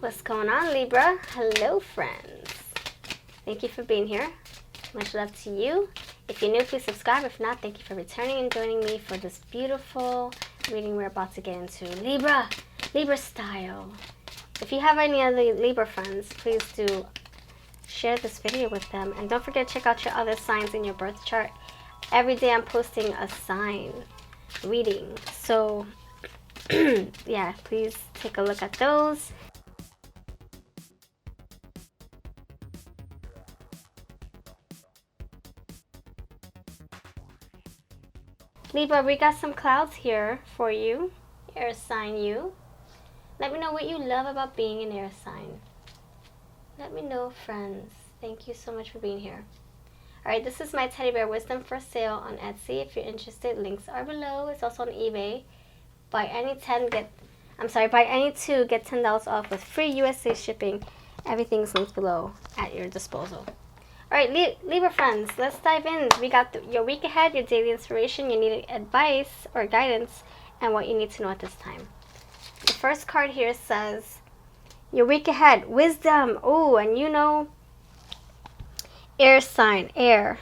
What's going on, Libra? Hello, friends. Thank you for being here. Much love to you. If you're new, please subscribe. If not, thank you for returning and joining me for this beautiful reading we're about to get into. Libra style. If you have any other Libra friends, please do share this video with them. And don't forget to check out your other signs in your birth chart. Every day I'm posting a sign reading. So, yeah, please take a look at those. Libra, we got some clouds here for you. Air sign you. Let me know what you love about being an air sign. Let me know, friends. Thank you so much for being here. Alright, this is my teddy bear wisdom for sale on Etsy. If you're interested, links are below. It's also on eBay. Buy any two, get $10 off with free USA shipping. Everything's linked below at your disposal. Alright, Libra friends, let's dive in. We got your week ahead, your daily inspiration, your needed advice or guidance, and what you need to know at this time. The first card here says, your week ahead, wisdom. Oh, and you know, air sign, air,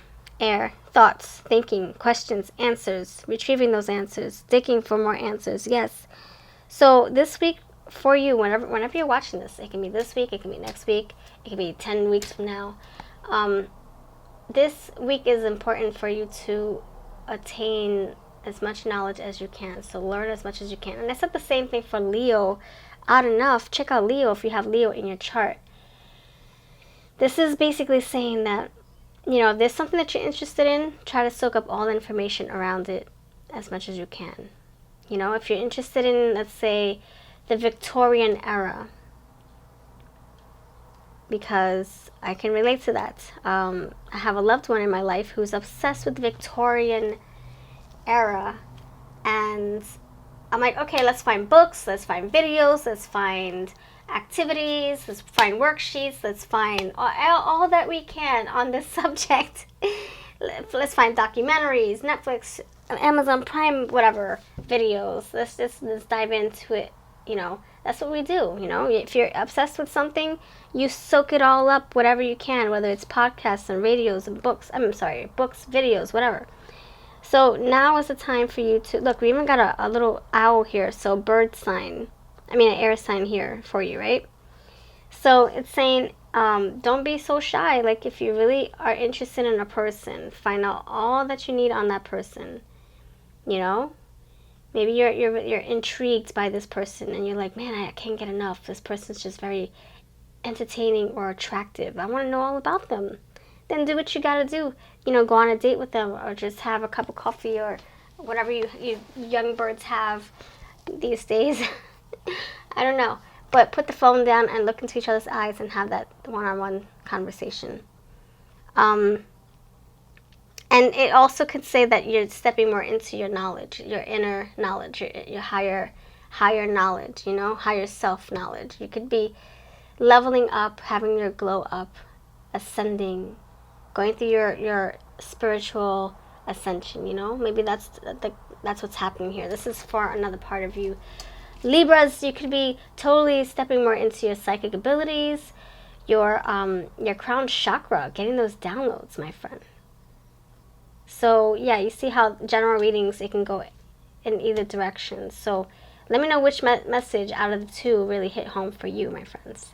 thoughts, thinking, questions, answers, retrieving those answers, digging for more answers. Yes. So this week for you, whenever you're watching this, it can be this week, it can be next week, it can be 10 weeks from now. This week is important for you to attain as much knowledge as you can. So learn as much as you can. And I said the same thing for Leo. Odd enough, check out Leo if you have Leo in your chart. This is basically saying that, you know, there's something that you're interested in, try to soak up all the information around it as much as you can. You know, if you're interested in, let's say, the Victorian era, because I can relate to that. I have a loved one in my life who's obsessed with the Victorian era, and I'm like, okay, let's find books, let's find videos, let's find activities, let's find worksheets, let's find all that we can on this subject. Let's find documentaries, Netflix, Amazon Prime, whatever, videos. Let's dive into it. You know, that's what we do. You know, if you're obsessed with something, you soak it all up, whatever you can, whether it's podcasts and radios and books. Books, videos, whatever. So now is the time for you to look. We even got a little owl here, so bird sign. An air sign here for you, right? So it's saying, don't be so shy. Like, if you really are interested in a person, find out all that you need on that person. You know, maybe you're intrigued by this person, and you're like, man, I can't get enough. This person's just very entertaining or attractive. I want to know all about them. Then do what you gotta do. You know, go on a date with them, or just have a cup of coffee, or whatever you young birds have these days. I don't know. But put the phone down and look into each other's eyes and have that one-on-one conversation. And it also could say that you're stepping more into your knowledge, your inner knowledge, your higher knowledge, you know, higher self-knowledge. You could be leveling up, having your glow up, ascending, going through your spiritual ascension, you know. Maybe that's what's happening here. This is for another part of you. Libras, you could be totally stepping more into your psychic abilities, your crown chakra, getting those downloads, my friend. So yeah, you see how general readings, it can go in either direction. So let me know which message out of the two really hit home for you, my friends.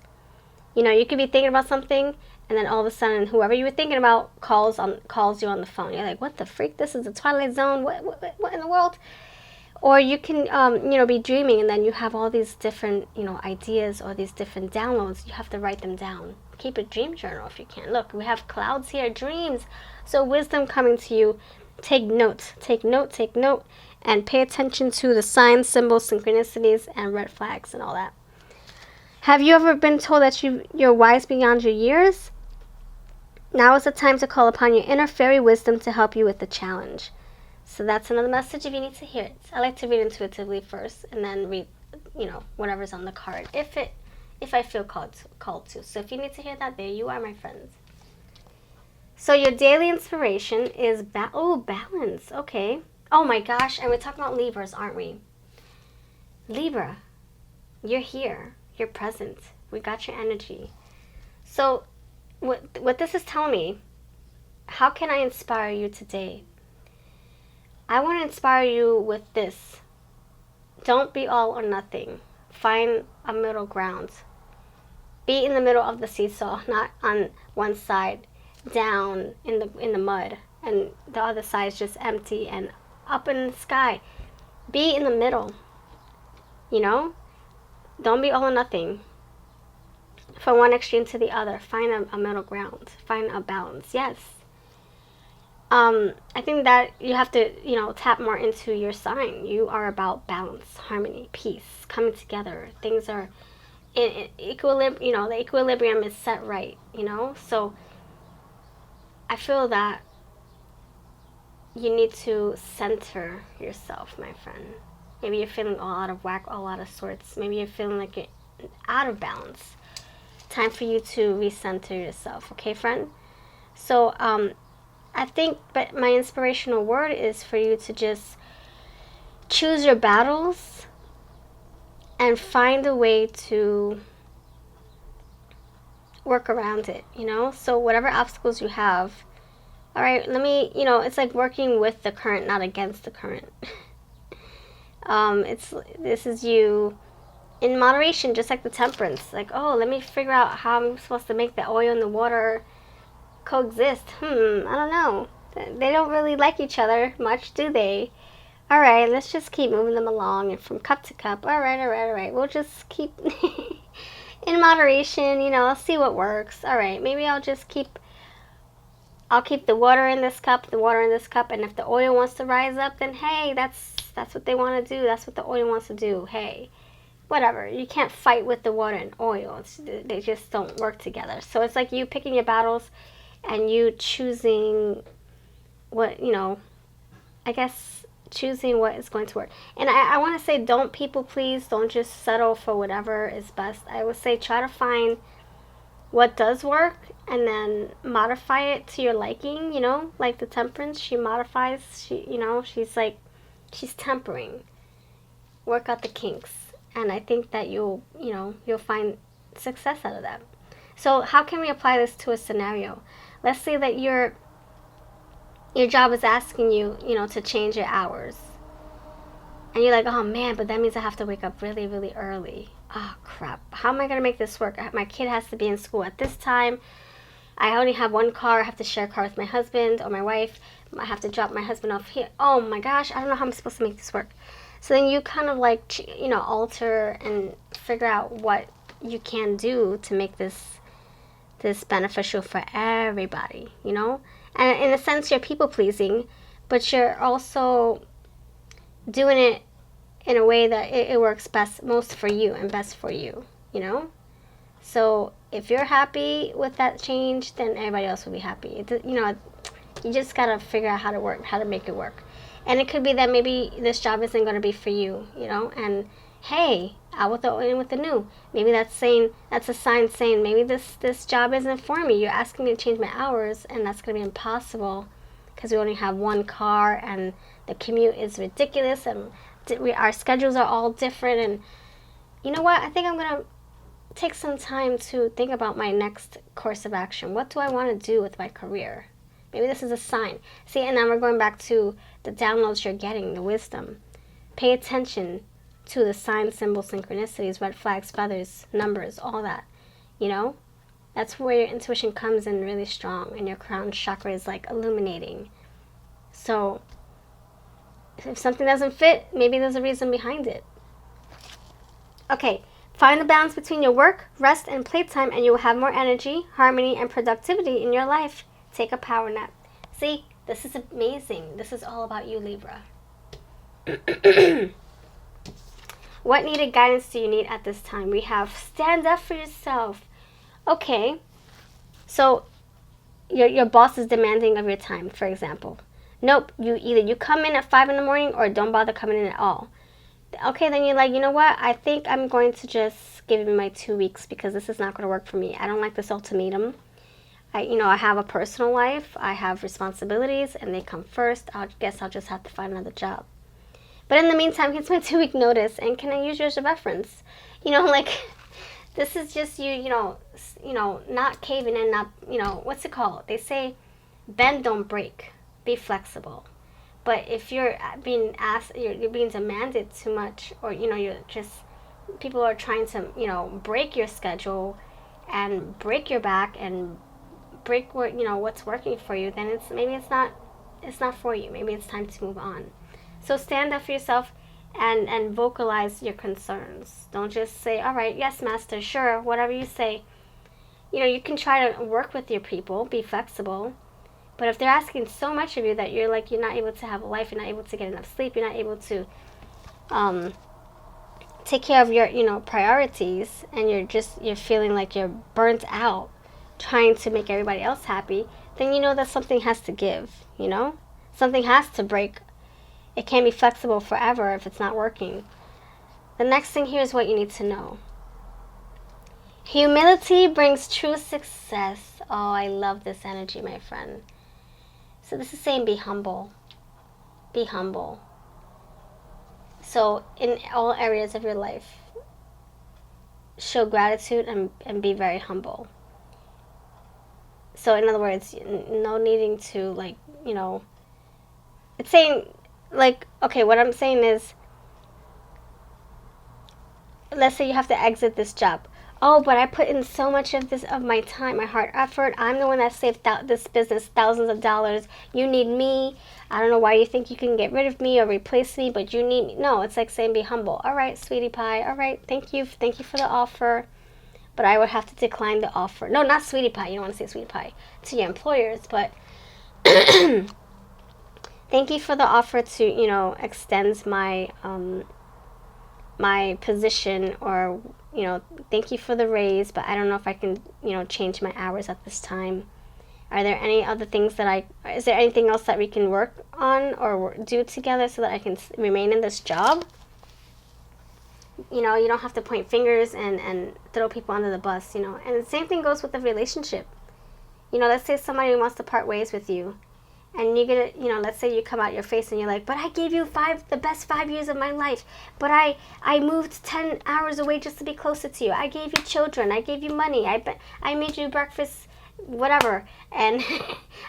You know, you could be thinking about something, and then all of a sudden, whoever you were thinking about calls you on the phone. You're like, what the freak? This is the Twilight Zone. What in the world? Or you can, you know, be dreaming, and then you have all these different, you know, ideas or these different downloads. You have to write them down. Keep a dream journal if you can. Look, we have clouds here, dreams. So wisdom coming to you. Take note, and pay attention to the signs, symbols, synchronicities, and red flags and all that. Have you ever been told that you're wise beyond your years? Now is the time to call upon your inner fairy wisdom to help you with the challenge. So that's another message if you need to hear it. I like to read intuitively first, and then read, you know, whatever's on the card, if I feel called to. So if you need to hear that, there you are, my friends. So your daily inspiration is balance. Okay. Oh my gosh, and we're talking about Libras, aren't we? Libra, you're here. You're present. We got your energy. So what this is telling me, how can I inspire you today? I want to inspire you with this. Don't be all or nothing. Find a middle ground. Be in the middle of the seesaw, not on one side down in the mud and the other side is just empty and up in the sky. Be in the middle. You know? Don't be all or nothing. From one extreme to the other. Find a middle ground. Find a balance. Yes. I think that you have to, tap more into your sign. You are about balance, harmony, peace, coming together. Things are in equilibrium, the equilibrium is set right, So I feel that you need to center yourself, my friend. Maybe you're feeling all out of whack, all out of sorts. Maybe you're feeling like you're out of balance. Time for you to recenter yourself, okay, friend? So, I think, but my inspirational word is for you to just choose your battles and find a way to work around it, So whatever obstacles you have, all right, it's like working with the current, not against the current. This is you in moderation, just like the temperance. Like, oh, let me figure out how I'm supposed to make the oil and the water coexist. I don't know. They don't really like each other much, do they? All right, let's just keep moving them along and from cup to cup. All right. We'll just keep in moderation, see what works. All right, maybe I'll keep the water in this cup, and if the oil wants to rise up, then hey, that's what they want to do. That's what the oil wants to do. Hey, whatever. You can't fight with the water and oil. They just don't work together. So it's like you picking your battles and you choosing what, I guess choosing what is going to work. And I want to say, don't people please. Don't just settle for whatever is best. I would say try to find what does work and then modify it to your liking, like the temperance. She modifies, she's tempering. Work out the kinks. And I think that you'll find success out of that. So how can we apply this to a scenario? Let's say that your job is asking you, to change your hours. And you're like, oh man, but that means I have to wake up really, really early. Oh crap. How am I going to make this work? My kid has to be in school at this time. I only have one car. I have to share a car with my husband or my wife. I have to drop my husband off here. Oh my gosh, I don't know how I'm supposed to make this work. So then you kind of alter and figure out what you can do to make this beneficial for everybody, And in a sense, you're people pleasing, but you're also doing it in a way that it works most for you and best for you, So if you're happy with that change, then everybody else will be happy. You just gotta figure out how to make it work. And it could be that maybe this job isn't going to be for you, and hey, out with the old and with the new. Maybe that's a sign saying maybe this job isn't for me. You're asking me to change my hours, and that's going to be impossible because we only have one car and the commute is ridiculous and our schedules are all different. And you know what? I think I'm going to take some time to think about my next course of action. What do I want to do with my career? Maybe this is a sign. See, and then we're going back to the downloads you're getting, the wisdom. Pay attention to the signs, symbols, synchronicities, red flags, feathers, numbers, all that. That's where your intuition comes in really strong and your crown chakra is like illuminating. So if something doesn't fit, maybe there's a reason behind it. Okay, find the balance between your work, rest, and playtime, and you will have more energy, harmony, and productivity in your life. Take a power nap. See, this is amazing. This is all about you, Libra. What needed guidance do you need at this time? We have stand up for yourself. Okay, so your boss is demanding of your time, for example. Nope, you come in at 5 in the morning or don't bother coming in at all. Okay, then you're like, you know what? I think I'm going to just give it my 2 weeks because this is not going to work for me. I don't like this ultimatum. I have a personal life, I have responsibilities, and they come first. I guess I'll just have to find another job. But in the meantime, here's my 2 week notice, and can I use yours as a reference? This is just not caving in, not, what's it called? They say, bend, don't break. Be flexible. But if you're being asked, you're being demanded too much, or, you're just, people are trying to, break your schedule and break your back and break what, what's working for you, then it's not for you. Maybe it's time to move on. So stand up for yourself and vocalize your concerns. Don't just say, all right, yes, master, sure, whatever you say. You can try to work with your people, be flexible. But if they're asking so much of you that you're not able to have a life, you're not able to get enough sleep, you're not able to take care of your, priorities, and you're feeling like you're burnt out trying to make everybody else happy, then that something has to give, Something has to break. It can't be flexible forever if it's not working. The next thing here is what you need to know. Humility brings true success. Oh, I love this energy, my friend. So this is saying be humble. Be humble. So in all areas of your life, show gratitude and be very humble. So in other words, no needing to it's saying okay, what I'm saying is, let's say you have to exit this job. Oh, but I put in so much of my time, my hard effort. I'm the one that saved this business thousands of dollars. You need me. I don't know why you think you can get rid of me or replace me, but you need me. No, it's like saying be humble. All right, sweetie pie. All right, thank you for the offer, but I would have to decline the offer. No, not sweetie pie. You don't want to say sweetie pie to your employers, but thank you for the offer to, extend my my position, or, thank you for the raise, but I don't know if I can, change my hours at this time. Are there any other things is there anything else that we can work on or do together so that I can remain in this job? You don't have to point fingers and throw people under the bus, And the same thing goes with the relationship. Let's say somebody wants to part ways with you. And you're gonna, let's say you come out your face and you're like, but I gave you the best 5 years of my life. But I moved 10 hours away just to be closer to you. I gave you children. I gave you money. I made you breakfast, whatever. And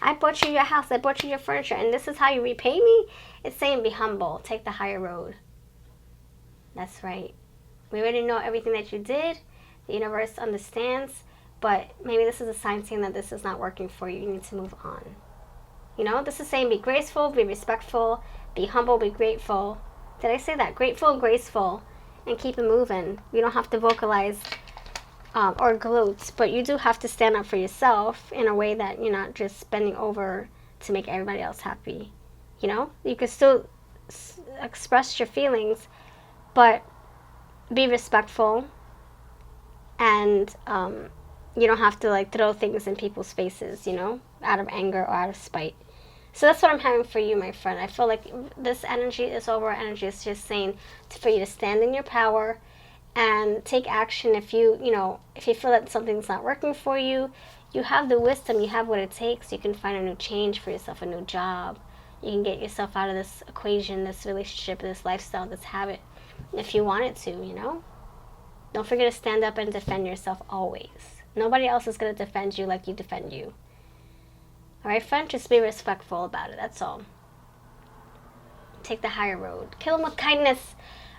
I bought you your house. I bought you your furniture. And this is how you repay me? It's saying be humble. Take the higher road. That's right. We already know everything that you did. The universe understands. But maybe this is a sign saying that this is not working for you. You need to move on. This is saying be graceful, be respectful, be humble, be grateful. Did I say that? Grateful and graceful, and keep it moving. You don't have to vocalize or gloat, but you do have to stand up for yourself in a way that you're not just bending over to make everybody else happy. You can still express your feelings, but be respectful, and you don't have to throw things in people's faces, out of anger or out of spite. So that's what I'm having for you, my friend. I feel like this energy is overall energy. It's just saying for you to stand in your power and take action. If you feel that something's not working for you, you have the wisdom, you have what it takes. You can find a new change for yourself, a new job. You can get yourself out of this equation, this relationship, this lifestyle, this habit, if you wanted to, Don't forget to stand up and defend yourself always. Nobody else is going to defend you like you defend you. All right, friend? Just be respectful about it. That's all. Take the higher road. Kill them with kindness.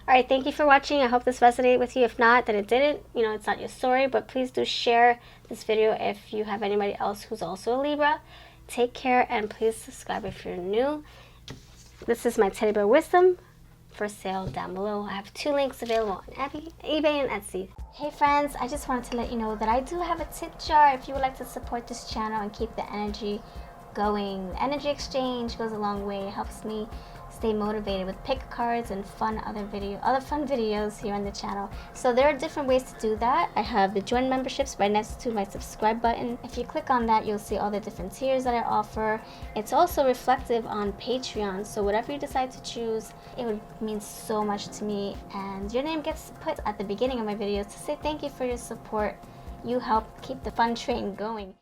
All right, thank you for watching. I hope this resonated with you. If not, then it didn't. It's not your story, but please do share this video if you have anybody else who's also a Libra. Take care, and please subscribe if you're new. This is my teddy bear wisdom for sale down below. I have 2 links available on eBay and Etsy. Hey friends, I just wanted to let you know that I do have a tip jar if you would like to support this channel and keep the energy going. Energy exchange goes a long way. It helps me stay motivated with pick cards and other fun videos here on the channel. So there are different ways to do that. I have the join memberships right next to my subscribe button. If you click on that, you'll see all the different tiers that I offer. It's also reflective on Patreon, so whatever you decide to choose, it would mean so much to me, and your name gets put at the beginning of my videos to say thank you for your support. You help keep the fun train going.